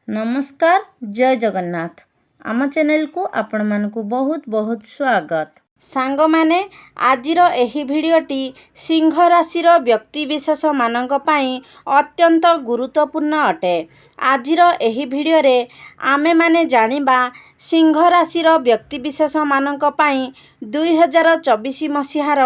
नमस्कार जय जगन्नाथ आम चैनल को आपण मानकु बहुत बहुत स्वागत। सांग माने आजिर एही भिडियोटी सिंह राशि व्यक्तिविशेष मानक पई अत्यंत गुरुत्वपूर्ण अटे। आजिर एही भिडियो रे आमे माने जानिबा सिंह राशि व्यक्तिविशेष मानक पई 2024 मसीहार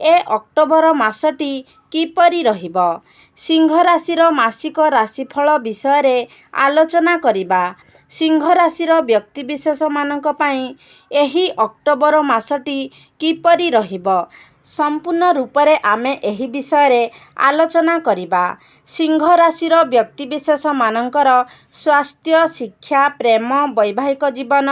ए अक्टोबर मासटी किपरि रहिबो। सिंह राशि मासिक राशिफल विषय रे आलोचना करिबा। सिंह राशि व्यक्तिविशेष मानक पई एही अक्टोबर मासटी किपरि रहिबो संपूर्ण रूप रे आमे एही विषय रे आलोचना करिबा। सिंह राशि व्यक्तिविशेष मानकर स्वास्थ्य, शिक्षा, प्रेम, वैवाहिक जीवन,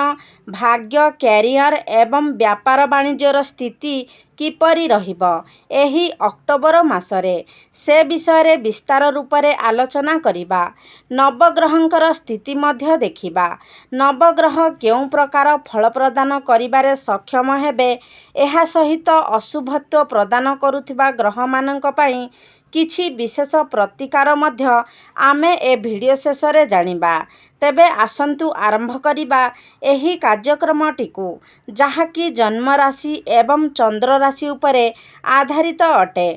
भाग्य, कैरियर एवं व्यापार वाणिज्यर स्थिति किपरि रहिबो एही अक्टोबर मासरे से विषय रे विस्तार रूप रे आलोचना करिबा। नवग्रहंकर स्थिति मध्य देखिबा। नवग्रह केउं प्रकार फल प्रदान करिबारे सक्षम हेबे, एहा सहित अशुभत्व प्रदान करुथिबा ग्रह मानक पई किछि विशेष प्रतिकार मध्य आमे ए भिडियो शेष रे जानिबा। तेबे आसंतु आरंभ करिबा एही कार्यक्रमटिकु, जाहाकि जन्म राशि एवं चंद्र राशि उपरे आधारित अटे।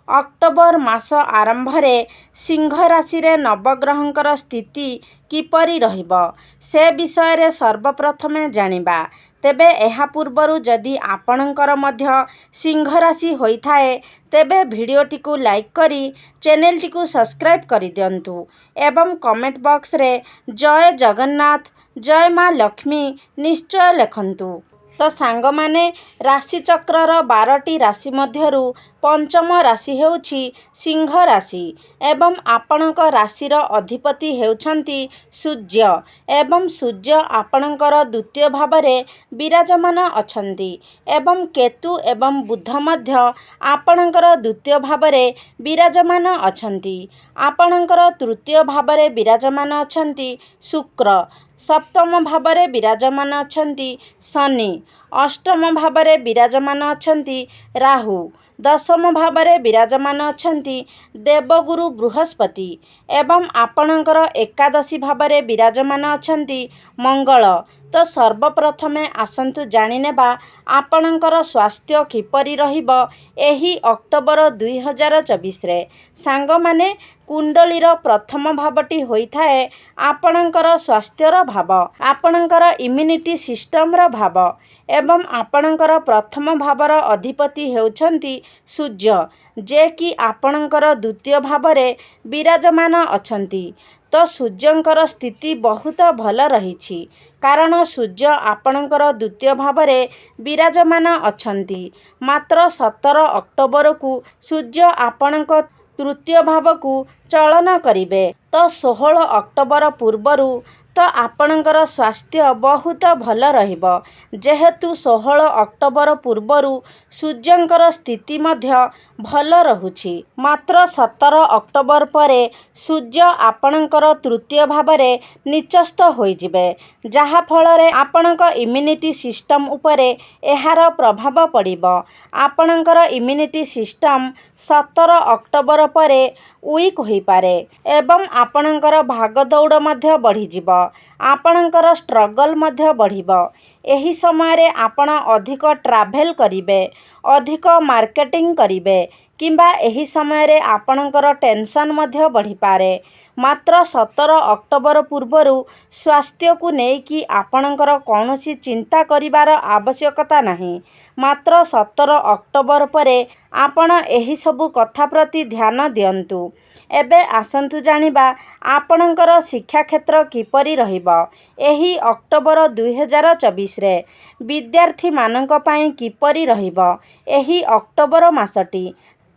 अक्टोबर मास आरंभ रे सिंह राशि रे नवग्रहंकर स्थिति किपरि रहिबो से विषय रे सर्वप्रथमे जानिबा। तेबे एहा पूर्वरु जदि आपणकर मध्य सिंह राशि होइथाए तेबे भिडियोटिकु लाइक करी चैनलटिकु सब्सक्राइब करि दियंतु एवं कमेंट बॉक्स रे जय जगन्नाथ जय माँ लक्ष्मी निश्चय लिखंतु। तो सांग माने राशि चक्रर 12टी राशि मध्यरु पंचम राशि हेउछि सिंह राशि एवं आपणक राशिर अधिपति हेउछंती सूर्य एवं सूर्य आपणकर द्वितीय भावरे विराजमान अछंती एवं केतु एवं बुध मध्य आपणकर द्वितीय भावरे विराजमान अछंती। आपणकर तृतीय भावरे विराजमान अछंती शुक्र, सप्तम भावरे विराजमान अछंती शनि, अष्टम भावरे विराजमान अछंती राहु, दशम भावरे विराजमान अछंती देवगुरु बृहस्पति एवं आपणकर एकादशी भावरे विराजमान अछंती मंगल। तो सर्वप्रथमे आसंतु जानिनेबा आपणकर स्वास्थ्य किपरि रहिबो एही अक्टोबर 2024 रे। सांग माने कुंडलीर प्रथम भावटी होइथाए आपणकर स्वास्थ्यर भाव, आपणकर इम्यूनिटी सिस्टमर भाव एवं आपणकर प्रथम भावर अधिपति हेउछंती सूर्य, जे कि आपणकर द्वितीय भावरे विराजमान अछंती। तो सूर्यंकर स्थिति बहुत भल रहिछि, कारण सूर्य आपणकर द्वितीय भावरे विराजमान अछंती। मात्र 17 अक्टोबर को सूर्य आपणक तृतीय भाव को चलन करिवे। तो 16 अक्टोबर पूर्वरु तो आपणकर स्वास्थ्य बहुत भल रहिबो, जेहेतु 16 अक्टोबर पूर्वरु सूर्यंकर स्थिति मध्य भल रहुछि। मात्र 17 अक्टोबर परे सूर्य आपणकर तृतीय भावरे निचस्थ होइजिबे, जहा फलरे आपणक इम्यूनिटी सिस्टम उपरे एहार प्रभाव पड़िबो। आपणकर इम्यूनिटी सिस्टम 17 अक्टोबर परे वीक होई पारे एवं आपणकर भागदौड़ मध्य बढ़ी जिवो, आपणकर स्ट्रगल मध्य बढ़िबो। एही समय रे आपण अधिक ट्राभेल करिवे, अधिक मार्केटिंग करिवे किंबा एही समय रे आपणकर टेंशन मध्य बढ़ी पारे। मात्र 17 अक्टोबर पूर्वरु स्वास्थ्य को नेकी आपणकर कौनसी चिंता करिवार आवश्यकता नहीं। मात्र 17 अक्टोबर परे आपण एही सबु कथा प्रति ध्यान दियंतु। एबे आसंतु जानिबा आपणकर शिक्षा क्षेत्र किपरि रहिबो एही अक्टोबर 2024 रे। विद्यार्थी मानक पई किपरि रहिबो एही अक्टोबर मासटी।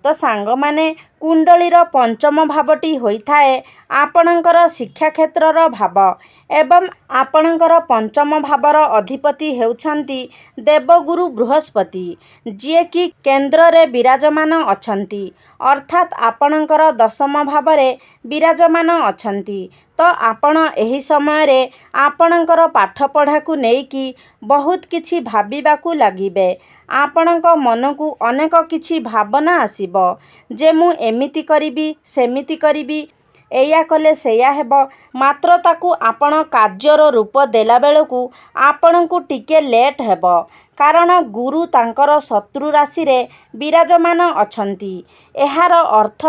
तो सांग माने कुंडलीर पंचम भावटी होइथाए आपणकर शिक्षा क्षेत्रर भाव एवं आपणकर पंचम भावर अधिपति हेउछंती देवगुरु बृहस्पति, जे कि केंद्र रे विराजमान अछंती, अर्थात आपणकर दशम भावरे विराजमान अछंती। तो आपण एही समय रे आपणकर पाठ पढ़ा को नेकी बहुत किछि भाबिबाकू लागिबे। आपणक मनकू अनेक किछि भावना आसीबो, जे मु एमिति करिबी सेमिति करिबी ଏଇଆ କଲେ ସେଇଆ ହେବ, ମାତ୍ର ତାକୁ ଆପଣ କାର୍ଯ୍ୟର ରୂପ ଦେଲା ବେଳକୁ ଆପଣଙ୍କୁ ଟିକେ ଲେଟ୍ ହେବ। କାରଣ ଗୁରୁ ତାଙ୍କର ଶତ୍ରୁ ରାଶିରେ ବିରାଜମାନ ଅଛନ୍ତି। ଏହାର ଅର୍ଥ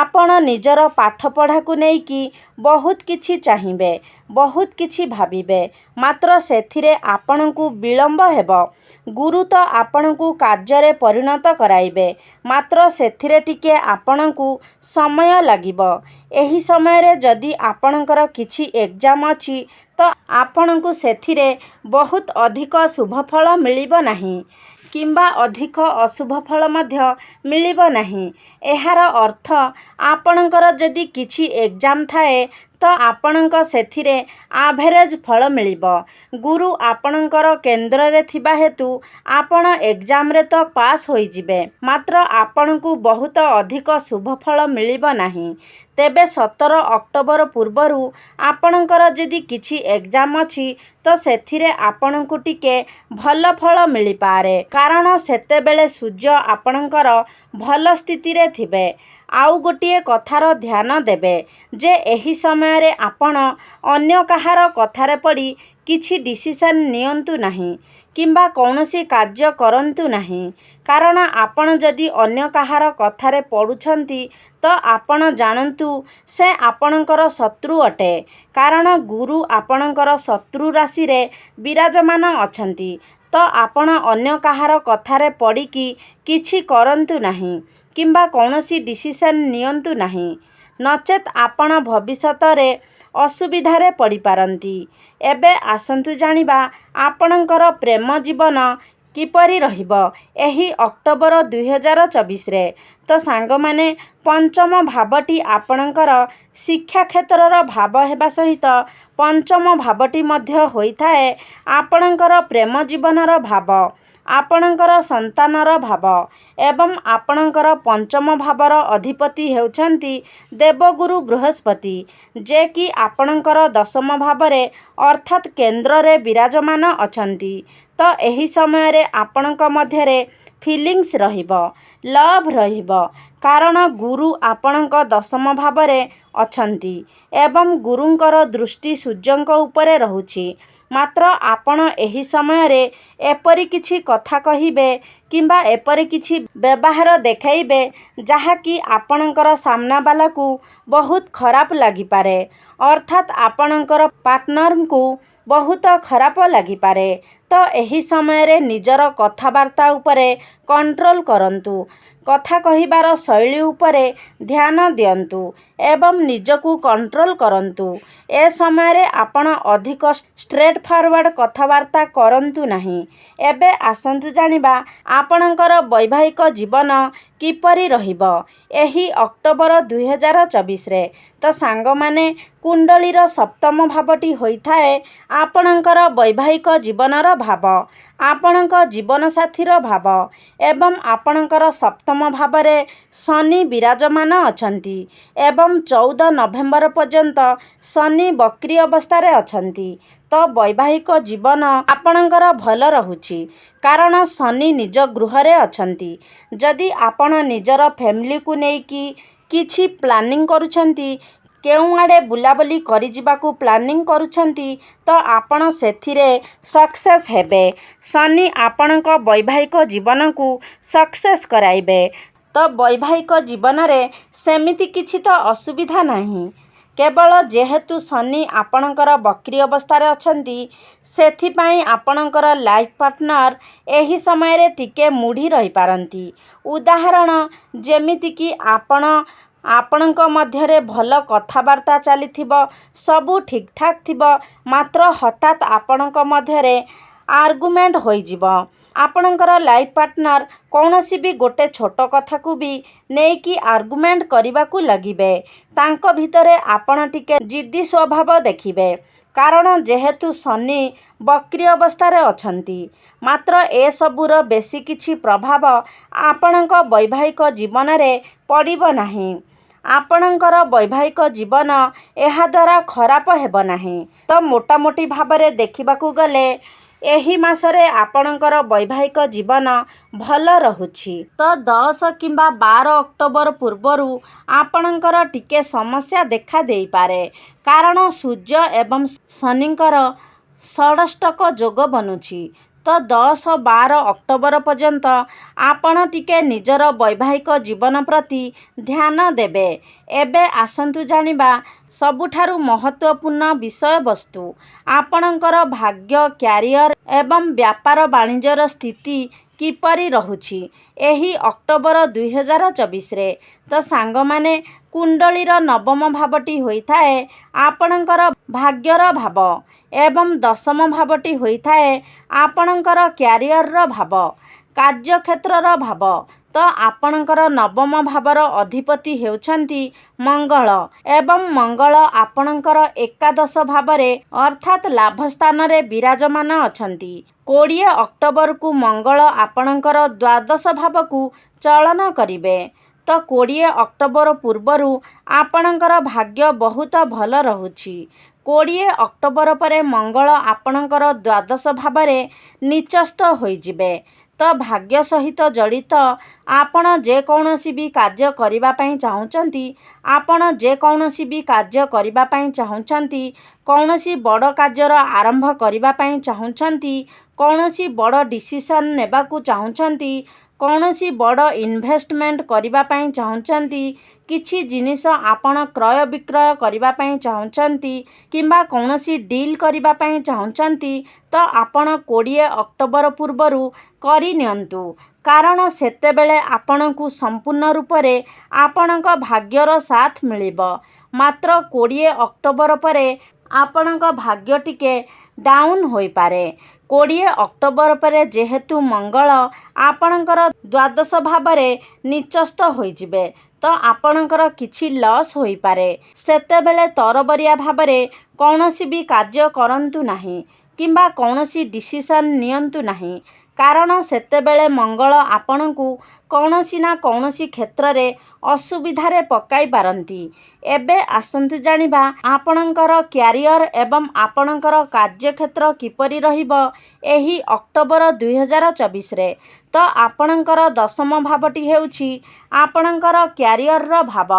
ଆପଣ ନିଜର ପାଠପଢ଼ାକୁ ନେଇକି ବହୁତ କିଛି ଚାହିଁବେ, ବହୁତ କିଛି ଭାବିବେ, ମାତ୍ର ସେଥିରେ ଆପଣଙ୍କୁ ବିଳମ୍ବ ହେବ। ଗୁରୁ ତ ଆପଣଙ୍କୁ କାର୍ଯ୍ୟରେ ପରିଣତ କରାଇବେ, ମାତ୍ର ସେଥିରେ ଟିକେ ଆପଣଙ୍କୁ ସମୟ ଲାଗିବ। ଏହି ସମୟରେ ଯଦି ଆପଣଙ୍କର କିଛି ଏକ୍ଜାମ୍ ଅଛି ତ ଆପଣଙ୍କୁ ସେଥିରେ ବହୁତ ଅଧିକ ଶୁଭଫଳ ମିଳିବ ନାହିଁ କିମ୍ବା ଅଧିକ ଅଶୁଭ ଫଳ ମଧ୍ୟ ମିଳିବ ନାହିଁ। ଏହାର ଅର୍ଥ ଆପଣଙ୍କର ଯଦି କିଛି ଏକ୍ଜାମ୍ ଥାଏ ତ ଆପଣଙ୍କ ସେଥିରେ ଆଭରେଜ୍ ଫଳ ମିଳିବ। ଗୁରୁ ଆପଣଙ୍କର କେନ୍ଦ୍ରରେ ଥିବା ହେତୁ ଆପଣ ଏକ୍ଜାମ୍ରେ ତ ପାସ୍ ହୋଇଯିବେ, ମାତ୍ର ଆପଣଙ୍କୁ ବହୁତ ଅଧିକ ଶୁଭଫଳ ମିଳିବ ନାହିଁ। ତେବେ 17 ଅକ୍ଟୋବର ପୂର୍ବରୁ ଆପଣଙ୍କର ଯଦି କିଛି ଏକ୍ଜାମ୍ ଅଛି ତ ସେଥିରେ ଆପଣଙ୍କୁ ଟିକେ ଭଲ ଫଳ ମିଳିପାରେ, କାରଣ ସେତେବେଳେ ସୂର୍ଯ୍ୟ ଆପଣଙ୍କର ଭଲ ସ୍ଥିତିରେ ଥିବେ। ଆଉ ଗୋଟିଏ କଥାର ଧ୍ୟାନ ଦେବେ ଯେ ଏହି ସମୟରେ ଆପଣ ଅନ୍ୟ କାହାର କଥାରେ ପଡ଼ି କିଛି ଡିସିସନ୍ ନିଅନ୍ତୁ ନାହିଁ କିମ୍ବା କୌଣସି କାର୍ଯ୍ୟ କରନ୍ତୁ ନାହିଁ। କାରଣ ଆପଣ ଯଦି ଅନ୍ୟ କାହାର କଥାରେ ପଡ଼ୁଛନ୍ତି ତ ଆପଣ ଜାଣନ୍ତୁ ସେ ଆପଣଙ୍କର ଶତ୍ରୁ ଅଟେ। କାରଣ ଗୁରୁ ଆପଣଙ୍କର ଶତ୍ରୁ ରାଶିରେ ବିରାଜମାନ ଅଛନ୍ତି। ତ ଆପଣ ଅନ୍ୟ କାହାର କଥାରେ ପଡ଼ିକି କିଛି କରନ୍ତୁ ନାହିଁ କିମ୍ବା କୌଣସି ଡିସିସନ୍ ନିଅନ୍ତୁ ନାହିଁ, ନଚେତ୍ ଆପଣ ଭବିଷ୍ୟତରେ ଅସୁବିଧାରେ ପଡ଼ିପାରନ୍ତି। ଏବେ ଆସନ୍ତୁ ଜାଣିବା ଆପଣଙ୍କର ପ୍ରେମ ଜୀବନ କିପରି ରହିବ ଏହି ଅକ୍ଟୋବର 2024ରେ। ତ ସାଙ୍ଗମାନେ, ପଞ୍ଚମ ଭାବଟି ଆପଣଙ୍କର ଶିକ୍ଷା କ୍ଷେତ୍ରର ଭାବ ହେବା ସହିତ ପଞ୍ଚମ ଭାବଟି ମଧ୍ୟ ହୋଇଥାଏ ଆପଣଙ୍କର ପ୍ରେମ ଜୀବନର ଭାବ, ଆପଣଙ୍କର ସନ୍ତାନର ଭାବ ଏବଂ ଆପଣଙ୍କର ପଞ୍ଚମ ଭାବର ଅଧିପତି ହେଉଛନ୍ତି ଦେବଗୁରୁ ବୃହସ୍ପତି, ଯେ କି ଆପଣଙ୍କର ଦଶମ ଭାବରେ ଅର୍ଥାତ୍ କେନ୍ଦ୍ରରେ ବିରାଜମାନ ଅଛନ୍ତି। ତ ଏହି ସମୟରେ ଆପଣଙ୍କ ମଧ୍ୟରେ ଫିଲିଂସ୍ ରହିବ, ଲଭ୍ ରହିବ, କାରଣ ଗୁରୁ ଆପଣଙ୍କ ଦଶମ ଭାବରେ ଅଛନ୍ତି ଏବଂ ଗୁରୁଙ୍କର ଦୃଷ୍ଟି ସୂର୍ଯ୍ୟଙ୍କ ଉପରେ ରହୁଛି। ମାତ୍ର ଆପଣ ଏହି ସମୟରେ ଏପରି କିଛି କଥା କହିବେ କିମ୍ବା ଏପରି କିଛି ବ୍ୟବହାର ଦେଖାଇବେ ଯାହାକି ଆପଣଙ୍କର ସାମ୍ନାବାଲାକୁ ବହୁତ ଖରାପ ଲାଗିପାରେ, ଅର୍ଥାତ୍ ଆପଣଙ୍କର ପାର୍ଟନରଙ୍କୁ ବହୁତ ଖରାପ ଲାଗିପାରେ। ତ ଏହି ସମୟରେ ନିଜର କଥାବାର୍ତ୍ତା ଉପରେ କଣ୍ଟ୍ରୋଲ କରନ୍ତୁ, କଥା କହିବାର ଶୈଳୀ ଉପରେ ଧ୍ୟାନ ଦିଅନ୍ତୁ ଏବଂ ନିଜକୁ କଣ୍ଟ୍ରୋଲ କରନ୍ତୁ। ଏ ସମୟରେ ଆପଣ ଅଧିକ ଷ୍ଟ୍ରେଟ୍ ଫରୱାର୍ଡ଼ କଥାବାର୍ତ୍ତା କରନ୍ତୁ ନାହିଁ। ଏବେ ଆସନ୍ତୁ ଜାଣିବା ଆପଣଙ୍କର ବୈବାହିକ ଜୀବନ କିପରି ରହିବ ଏହି ଅକ୍ଟୋବର 2024ରେ। ତ ସାଙ୍ଗମାନେ, କୁଣ୍ଡଳୀର ସପ୍ତମ ଭାବଟି ହୋଇଥାଏ ଆପଣଙ୍କର ବୈବାହିକ ଜୀବନର ଭାବ, ଆପଣଙ୍କ ଜୀବନସାଥୀର ଭାବ ଏବଂ ଆପଣଙ୍କର ସପ୍ତମ ଭାବରେ ଶନି ବିରାଜମାନ ଅଛନ୍ତି ଏବଂ 14 ନଭେମ୍ବର ପର୍ଯ୍ୟନ୍ତ ଶନି ବକ୍ରି ଅବସ୍ଥାରେ ଅଛନ୍ତି। ତ ବୈବାହିକ ଜୀବନ ଆପଣଙ୍କର ଭଲ ରହୁଛି, କାରଣ ଶନି ନିଜ ଗୃହରେ ଅଛନ୍ତି। ଯଦି ଆପଣ ନିଜର ଫ୍ୟାମିଲିକୁ ନେଇକି କିଛି ପ୍ଲାନିଂ କରୁଛନ୍ତି, କେଉଁଆଡ଼େ ବୁଲାବୁଲି କରିଯିବାକୁ ପ୍ଲାନିଂ କରୁଛନ୍ତି ତ ଆପଣ ସେଥିରେ ସକ୍ସେସ୍ ହେବେ। ଶନି ଆପଣଙ୍କ ବୈବାହିକ ଜୀବନକୁ ସକ୍ସେସ୍ କରାଇବେ। ତ ବୈବାହିକ ଜୀବନରେ ସେମିତି କିଛି ତ ଅସୁବିଧା ନାହିଁ, କେବଳ ଯେହେତୁ ଶନି ଆପଣଙ୍କର ବକ୍ରି ଅବସ୍ଥାରେ ଅଛନ୍ତି, ସେଥିପାଇଁ ଆପଣଙ୍କର ଲାଇଫ୍ ପାର୍ଟନର ଏହି ସମୟରେ ଟିକେ ମୁଢ଼ି ରହିପାରନ୍ତି। ଉଦାହରଣ ଯେମିତିକି ଆପଣଙ୍କ ମଧ୍ୟରେ ଭଲ କଥାବାର୍ତ୍ତା ଚାଲିଥିବ, ସବୁ ଠିକ୍ଠାକ୍ ଥିବ, ମାତ୍ର ହଠାତ୍ ଆପଣଙ୍କ ମଧ୍ୟରେ ଆର୍ଗୁମେଣ୍ଟ ହୋଇଯିବ। ଆପଣଙ୍କର ଲାଇଫ୍ ପାର୍ଟନର କୌଣସି ବି ଗୋଟେ ଛୋଟ କଥାକୁ ବି ନେଇକି ଆର୍ଗୁମେଣ୍ଟ କରିବାକୁ ଲାଗିବେ। ତାଙ୍କ ଭିତରେ ଆପଣ ଟିକେ ଜିଦ୍ଦି ସ୍ୱଭାବ ଦେଖିବେ, କାରଣ ଯେହେତୁ ଶନି ବକ୍ରି ଅବସ୍ଥାରେ ଅଛନ୍ତି। ମାତ୍ର ଏସବୁର ବେଶୀ କିଛି ପ୍ରଭାବ ଆପଣଙ୍କ ବୈବାହିକ ଜୀବନରେ ପଡ଼ିବ ନାହିଁ। ଆପଣଙ୍କର ବୈବାହିକ ଜୀବନ ଏହାଦ୍ୱାରା ଖରାପ ହେବ ନାହିଁ। ତ ମୋଟାମୋଟି ଭାବରେ ଦେଖିବାକୁ ଗଲେ ଏହି ମାସରେ ଆପଣଙ୍କର ବୈବାହିକ ଜୀବନ ଭଲ ରହୁଛି। ତ 10 କିମ୍ବା 12 ଅକ୍ଟୋବର ପୂର୍ବରୁ ଆପଣଙ୍କର ଟିକେ ସମସ୍ୟା ଦେଖା ଦେଇପାରେ, କାରଣ ସୂର୍ଯ୍ୟ ଏବଂ ଶନିଙ୍କର ଷଷ୍ଠକ ଯୋଗ ବନୁଛି। ତ 10-12 ଅକ୍ଟୋବର ପର୍ଯ୍ୟନ୍ତ ଆପଣ ଟିକେ ନିଜର ବୈବାହିକ ଜୀବନ ପ୍ରତି ଧ୍ୟାନ ଦେବେ। ଏବେ ଆସନ୍ତୁ ଜାଣିବା ସବୁଠାରୁ ମହତ୍ତ୍ୱପୂର୍ଣ୍ଣ ବିଷୟବସ୍ତୁ, ଆପଣଙ୍କର ଭାଗ୍ୟ, କ୍ୟାରିୟର ଏବଂ ବ୍ୟାପାର ବାଣିଜ୍ୟର ସ୍ଥିତି କିପରି ରହୁଛି ଏହି ଅକ୍ଟୋବର 2024ରେ। ତ ସାଙ୍ଗମାନେ, କୁଣ୍ଡଳୀର ନବମ ଭାବଟି ହୋଇଥାଏ ଆପଣଙ୍କର ଭାଗ୍ୟର ଭାବ ଏବଂ ଦଶମ ଭାବଟି ହୋଇଥାଏ ଆପଣଙ୍କର କ୍ୟାରିୟରର ଭାବ, କାର୍ଯ୍ୟକ୍ଷେତ୍ରର ଭାବ। ତ ଆପଣଙ୍କର ନବମ ଭାବର ଅଧିପତି ହେଉଛନ୍ତି ମଙ୍ଗଳ ଏବଂ ମଙ୍ଗଳ ଆପଣଙ୍କର ଏକାଦଶ ଭାବରେ ଅର୍ଥାତ୍ ଲାଭ ସ୍ଥାନରେ ବିରାଜମାନ ଅଛନ୍ତି। 20 ଅକ୍ଟୋବରକୁ ମଙ୍ଗଳ ଆପଣଙ୍କର ଦ୍ୱାଦଶ ଭାବକୁ ଚଳନ କରିବେ। ତ 20 ଅକ୍ଟୋବର ପୂର୍ବରୁ ଆପଣଙ୍କର ଭାଗ୍ୟ ବହୁତ ଭଲ ରହୁଛି। 20 ଅକ୍ଟୋବର ପରେ ମଙ୍ଗଳ ଆପଣଙ୍କର ଦ୍ୱାଦଶ ଭାବରେ ନିଚସ୍ତ ହୋଇଯିବେ। ତ ଭାଗ୍ୟ ସହିତ ଜଡ଼ିତ ଆପଣ ଯେକୌଣସି ବି କାର୍ଯ୍ୟ କରିବା ପାଇଁ ଚାହୁଁଛନ୍ତି, ଆପଣ ଯେକୌଣସି ବି କାର୍ଯ୍ୟ କରିବା ପାଇଁ ଚାହୁଁଛନ୍ତି, କୌଣସି ବଡ଼ କାର୍ଯ୍ୟର ଆରମ୍ଭ କରିବା ପାଇଁ ଚାହୁଁଛନ୍ତି, କୌଣସି ବଡ଼ ଡିସିସନ୍ ନେବାକୁ ଚାହୁଁଛନ୍ତି, କୌଣସି ବଡ଼ ଇନଭେଷ୍ଟମେଣ୍ଟ କରିବା ପାଇଁ ଚାହୁଁଛନ୍ତି, କିଛି ଜିନିଷ ଆପଣ କ୍ରୟ ବିକ୍ରୟ କରିବା ପାଇଁ ଚାହୁଁଛନ୍ତି କିମ୍ବା କୌଣସି ଡିଲ୍ କରିବା ପାଇଁ ଚାହୁଁଛନ୍ତି, ତ ଆପଣ 20 ଅକ୍ଟୋବର ପୂର୍ବରୁ କରିନିଅନ୍ତୁ, କାରଣ ସେତେବେଳେ ଆପଣଙ୍କୁ ସମ୍ପୂର୍ଣ୍ଣ ରୂପରେ ଆପଣଙ୍କ ଭାଗ୍ୟର ସାଥ୍ ମିଳିବ। ମାତ୍ର 20 ଅକ୍ଟୋବର ପରେ ଆପଣଙ୍କ ଭାଗ୍ୟ ଟିକେ ଡାଉନ୍ ହୋଇପାରେ। 20 ଅକ୍ଟୋବର ପରେ ଯେହେତୁ ମଙ୍ଗଳ ଆପଣଙ୍କର ଦ୍ୱାଦଶ ଭାବରେ ନିଚସ୍ତ ହୋଇଯିବେ, ତ ଆପଣଙ୍କର କିଛି ଲସ୍ ହୋଇପାରେ। ସେତେବେଳେ ତରବରିଆ ଭାବରେ କୌଣସି ବି କାର୍ଯ୍ୟ କରନ୍ତୁ ନାହିଁ କିମ୍ବା କୌଣସି ଡିସିସନ୍ ନିଅନ୍ତୁ ନାହିଁ, କାରଣ ସେତେବେଳେ ମଙ୍ଗଳ ଆପଣଙ୍କୁ କୌଣସି ନା କୌଣସି କ୍ଷେତ୍ରରେ ଅସୁବିଧାରେ ପକାଇ ପାରନ୍ତି। ଏବେ ଆସନ୍ତୁ ଜାଣିବା ଆପଣଙ୍କର କ୍ୟାରିୟର ଏବଂ ଆପଣଙ୍କର କାର୍ଯ୍ୟକ୍ଷେତ୍ର କିପରି ରହିବ ଏହି ଅକ୍ଟୋବର 2024ରେ। ତ ଆପଣଙ୍କର ଦଶମ ଭାବଟି ହେଉଛି ଆପଣଙ୍କର କ୍ୟାରିୟରର ଭାବ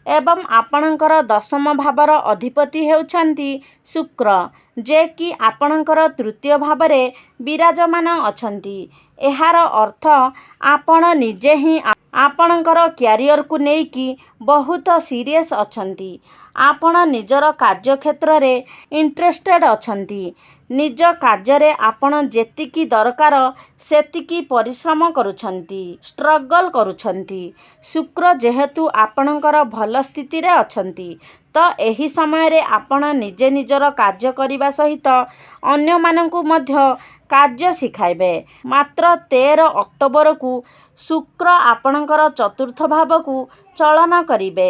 ଏବଂ ଆପଣଙ୍କର ଦଶମ ଭାବର ଅଧିପତି ହେଉଛନ୍ତି ଶୁକ୍ର, ଯେ କି ଆପଣଙ୍କର ତୃତୀୟ ଭାବରେ ବିରାଜମାନ ଅଛନ୍ତି। ଏହାର ଅର୍ଥ ଆପଣ ନିଜେ ହିଁ ଆପଣଙ୍କର କ୍ୟାରିୟରକୁ ନେଇକି ବହୁତ ସିରିୟସ୍ ଅଛନ୍ତି। ଆପଣ ନିଜର କାର୍ଯ୍ୟକ୍ଷେତ୍ରରେ ଇଣ୍ଟରେଷ୍ଟେଡ୍ ଅଛନ୍ତି। ନିଜ କାର୍ଯ୍ୟରେ ଆପଣ ଯେତିକି ଦରକାର ସେତିକି ପରିଶ୍ରମ କରୁଛନ୍ତି, ଷ୍ଟ୍ରଗଲ୍ କରୁଛନ୍ତି। ଶୁକ୍ର ଯେହେତୁ ଆପଣଙ୍କର ଭଲ ସ୍ଥିତିରେ ଅଛନ୍ତି, ତ ଏହି ସମୟରେ ଆପଣ ନିଜେ ନିଜର କାର୍ଯ୍ୟ କରିବା ସହିତ ଅନ୍ୟମାନଙ୍କୁ ମଧ୍ୟ କାର୍ଯ୍ୟ ଶିଖାଇବେ। ମାତ୍ର 13 ଅକ୍ଟୋବରକୁ ଶୁକ୍ର ଆପଣଙ୍କର ଚତୁର୍ଥ ଭାବକୁ ଚଳନ କରିବେ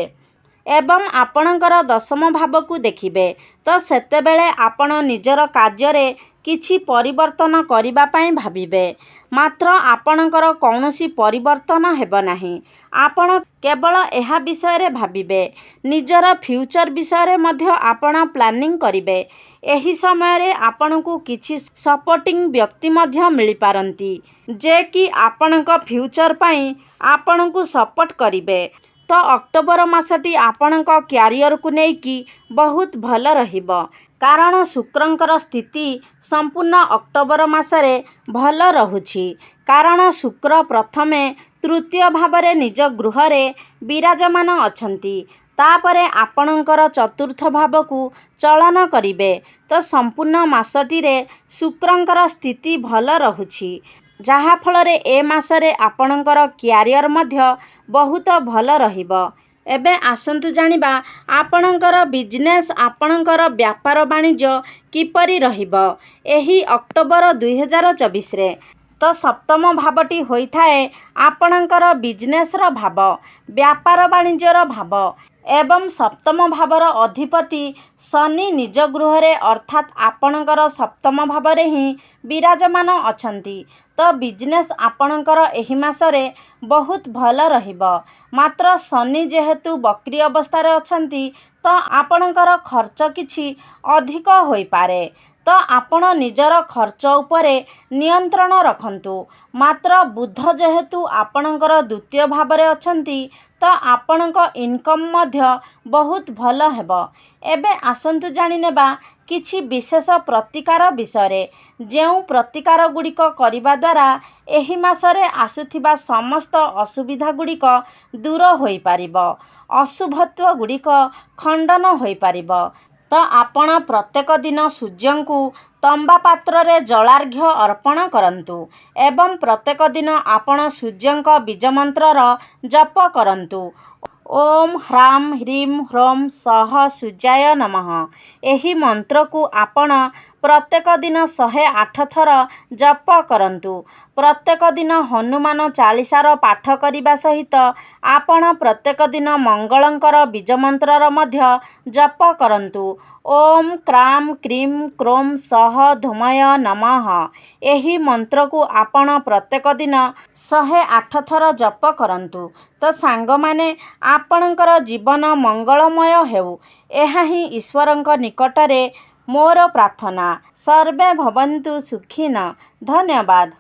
ଏବଂ ଆପଣଙ୍କର ଦଶମ ଭାବକୁ ଦେଖିବେ। ତ ସେତେବେଳେ ଆପଣ ନିଜର କାର୍ଯ୍ୟରେ କିଛି ପରିବର୍ତ୍ତନ କରିବା ପାଇଁ ଭାବିବେ, ମାତ୍ର ଆପଣଙ୍କର କୌଣସି ପରିବର୍ତ୍ତନ ହେବ ନାହିଁ। ଆପଣ କେବଳ ଏହା ବିଷୟରେ ଭାବିବେ, ନିଜର ଫ୍ୟୁଚର ବିଷୟରେ ମଧ୍ୟ ଆପଣ ପ୍ଲାନିଂ କରିବେ। ଏହି ସମୟରେ ଆପଣଙ୍କୁ କିଛି ସପୋର୍ଟିଂ ବ୍ୟକ୍ତି ମଧ୍ୟ ମିଳିପାରନ୍ତି, ଯେ କି ଆପଣଙ୍କ ଫ୍ୟୁଚର ପାଇଁ ଆପଣଙ୍କୁ ସପୋର୍ଟ କରିବେ। ତ ଅକ୍ଟୋବର ମାସଟି ଆପଣଙ୍କ କ୍ୟାରିୟରକୁ ନେଇକି ବହୁତ ଭଲ ରହିବ, କାରଣ ଶୁକ୍ରଙ୍କର ସ୍ଥିତି ସମ୍ପୂର୍ଣ୍ଣ ଅକ୍ଟୋବର ମାସରେ ଭଲ ରହୁଛି। କାରଣ ଶୁକ୍ର ପ୍ରଥମେ ତୃତୀୟ ଭାବରେ ନିଜ ଗୃହରେ ବିରାଜମାନ ଅଛନ୍ତି, ତାପରେ ଆପଣଙ୍କର ଚତୁର୍ଥ ଭାବକୁ ଚଳନ କରିବେ। ତ ସମ୍ପୂର୍ଣ୍ଣ ମାସଟିରେ ଶୁକ୍ରଙ୍କର ସ୍ଥିତି ଭଲ ରହୁଛି, ଯାହାଫଳରେ ଏ ମାସରେ ଆପଣଙ୍କର କ୍ୟାରିୟର ମଧ୍ୟ ବହୁତ ଭଲ ରହିବ। ଏବେ ଆସନ୍ତୁ ଜାଣିବା ଆପଣଙ୍କର ବିଜନେସ୍, ଆପଣଙ୍କର ବ୍ୟାପାର ବାଣିଜ୍ୟ କିପରି ରହିବ ଏହି ଅକ୍ଟୋବର 2024ରେ। ତ ସପ୍ତମ ଭାବଟି ହୋଇଥାଏ ଆପଣଙ୍କର ବିଜନେସ୍ର ଭାବ, ବ୍ୟାପାର ବାଣିଜ୍ୟର ଭାବ ଏବଂ ସପ୍ତମ ଭାବର ଅଧିପତି ଶନି ନିଜ ଗୃହରେ ଅର୍ଥାତ୍ ଆପଣଙ୍କର ସପ୍ତମ ଭାବରେ ହିଁ ବିରାଜମାନ ଅଛନ୍ତି। ତ ବିଜନେସ୍ ଆପଣଙ୍କର ଏହି ମାସରେ ବହୁତ ଭଲ ରହିବ। ମାତ୍ର ଶନି ଯେହେତୁ ବକ୍ରି ଅବସ୍ଥାରେ ଅଛନ୍ତି, ତ ଆପଣଙ୍କର ଖର୍ଚ୍ଚ କିଛି ଅଧିକ ହୋଇପାରେ। ତ ଆପଣ ନିଜର ଖର୍ଚ୍ଚ ଉପରେ ନିୟନ୍ତ୍ରଣ ରଖନ୍ତୁ। ମାତ୍ର ବୁଧ ଯେହେତୁ ଆପଣଙ୍କର ଦ୍ୱିତୀୟ ଭାବରେ ଅଛନ୍ତି ତ ଆପଣଙ୍କ ଇନକମ୍ ମଧ୍ୟ ବହୁତ ଭଲ ହେବ। ଏବେ ଆସନ୍ତୁ ଜାଣିନେବା କିଛି ବିଶେଷ ପ୍ରତିକାର ବିଷୟରେ, ଯେଉଁ ପ୍ରତିକାର ଗୁଡ଼ିକ କରିବା ଦ୍ୱାରା ଏହି ମାସରେ ଆସୁଥିବା ସମସ୍ତ ଅସୁବିଧା ଗୁଡ଼ିକ ଦୂର ହୋଇପାରିବ, ଅଶୁଭତ୍ୱ ଗୁଡ଼ିକ ଖଣ୍ଡନ ହୋଇପାରିବ। ତ ଆପଣ ପ୍ରତ୍ୟେକ ଦିନ ସୂର୍ଯ୍ୟଙ୍କୁ ତମ୍ବା ପାତ୍ରରେ ଜଳାର୍ଘ୍ୟ ଅର୍ପଣ କରନ୍ତୁ ଏବଂ ପ୍ରତ୍ୟେକ ଦିନ ଆପଣ ସୂର୍ଯ୍ୟଙ୍କ ବୀଜମନ୍ତ୍ରର ଜପ କରନ୍ତୁ। ଓମ୍ ହ୍ରାମ୍ ହ୍ରିମ୍ ହ୍ରୌମ୍ ସଃ ସୂର୍ଯ୍ୟାୟ ନମଃ। ଏହି ମନ୍ତ୍ରକୁ ଆପଣ ପ୍ରତ୍ୟେକ ଦିନ 108 ଥର ଜପ କରନ୍ତୁ। ପ୍ରତ୍ୟେକ ଦିନ ହନୁମାନ ଚାଳିଶାର ପାଠ କରିବା ସହିତ ଆପଣ ପ୍ରତ୍ୟେକ ଦିନ ମଙ୍ଗଳଙ୍କର ବୀଜମନ୍ତ୍ରର ମଧ୍ୟ ଜପ କରନ୍ତୁ। ଓମ୍ କ୍ରାମ୍ କ୍ରିମ୍ କ୍ରୋମ୍ ସଃ ଧୂମାୟ ନମଃ। ଏହି ମନ୍ତ୍ରକୁ ଆପଣ ପ୍ରତ୍ୟେକ ଦିନ 108 ଥର ଜପ କରନ୍ତୁ। ତ ସାଙ୍ଗମାନେ, ଆପଣଙ୍କର ଜୀବନ ମଙ୍ଗଳମୟ ହେଉ, ଏହା ହିଁ ଈଶ୍ୱରଙ୍କ ନିକଟରେ ମୋର ପ୍ରାର୍ଥନା। ସର୍ବେ ଭବନ୍ତୁ ସୁଖିନଃ। ଧନ୍ୟବାଦ।